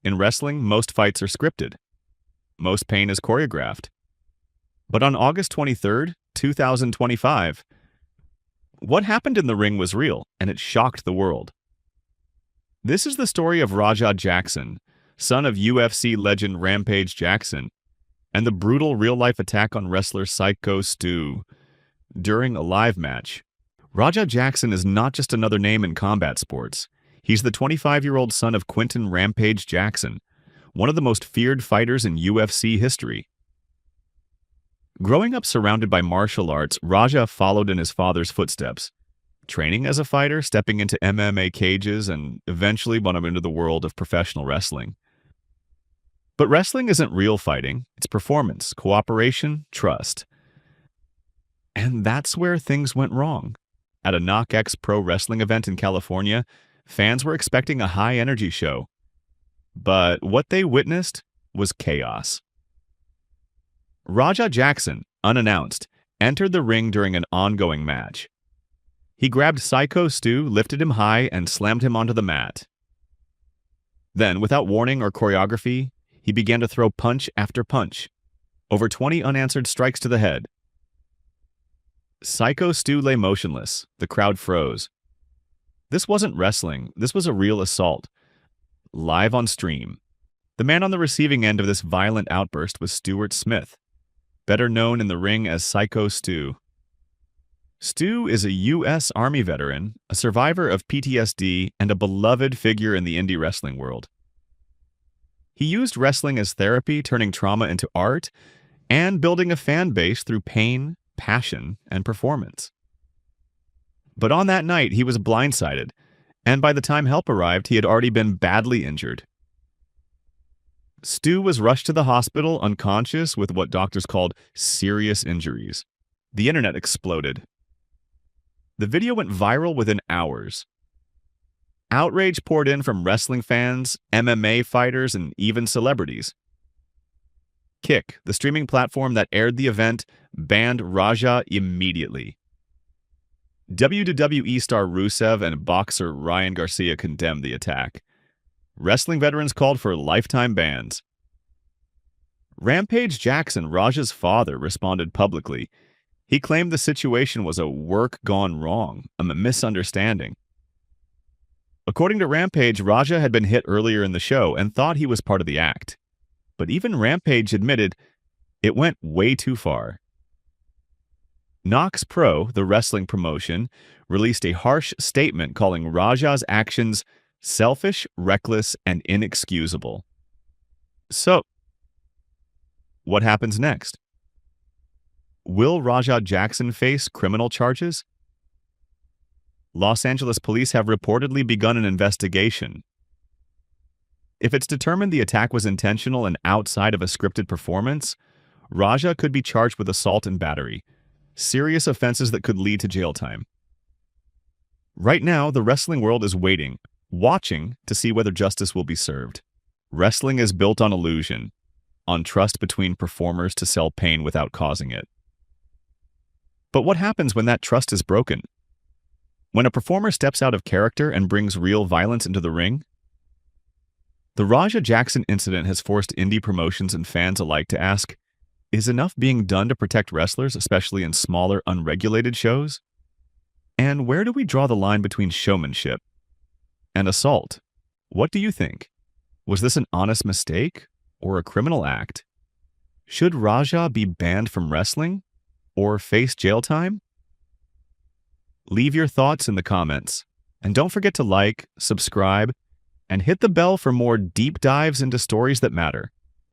In wrestling, most fights are scripted. Most pain is choreographed. But on August 23rd, 2025, what happened in the ring was real, and it shocked the world. This is the story of Raja Jackson, son of UFC legend Rampage Jackson, and the brutal real-life attack on wrestler Syko Stu during a live match. Raja Jackson is not just another name in combat sports. He's the 25-year-old son of Quentin Rampage Jackson, one of the most feared fighters in UFC history. Growing up surrounded by martial arts, Raja followed in his father's footsteps, training as a fighter, stepping into MMA cages, and eventually brought him into the world of professional wrestling. But wrestling isn't real fighting. It's performance, cooperation, trust. And that's where things went wrong. At a KnokX Pro Wrestling event in California, fans were expecting a high-energy show. But what they witnessed was chaos. Raja Jackson, unannounced, entered the ring during an ongoing match. He grabbed Syko Stu, lifted him high, and slammed him onto the mat. Then, without warning or choreography, he began to throw punch after punch, over 20 unanswered strikes to the head. Syko Stu lay motionless. The crowd froze. This wasn't wrestling. This was a real assault. Live on stream. The man on the receiving end of this violent outburst was Stuart Smith, better known in the ring as Syko Stu. Stu is a U.S. Army veteran, a survivor of PTSD, and a beloved figure in the indie wrestling world. He used wrestling as therapy, turning trauma into art, and building a fan base through pain, passion, and performance. But on that night, he was blindsided, and by the time help arrived, he had already been badly injured. Stu was rushed to the hospital unconscious with what doctors called serious injuries. The internet exploded. The video went viral within hours. Outrage poured in from wrestling fans, MMA fighters, and even celebrities. Kick, the streaming platform that aired the event, banned Raja immediately. WWE star Rusev and boxer Ryan Garcia condemned the attack. Wrestling veterans called for lifetime bans. Rampage Jackson, Raja's father, responded publicly. He claimed the situation was a work gone wrong, a misunderstanding. According to Rampage, Raja had been hit earlier in the show and thought he was part of the act. But even Rampage admitted it went way too far. KnokX Pro, the wrestling promotion, released a harsh statement calling Raja's actions selfish, reckless, and inexcusable. So, what happens next? Will Raja Jackson face criminal charges? Los Angeles police have reportedly begun an investigation. If it's determined the attack was intentional and outside of a scripted performance, Raja could be charged with assault and battery, serious offenses that could lead to jail time. Right now, the wrestling world is waiting, watching to see whether justice will be served. Wrestling is built on illusion, on trust between performers to sell pain without causing it. But what happens when that trust is broken? When a performer steps out of character and brings real violence into the ring? The Raja Jackson incident has forced indie promotions and fans alike to ask, is enough being done to protect wrestlers, especially in smaller, unregulated shows? And where do we draw the line between showmanship and assault? What do you think? Was this an honest mistake or a criminal act? Should Raja be banned from wrestling or face jail time? Leave your thoughts in the comments. And don't forget to like, subscribe, and hit the bell for more deep dives into stories that matter.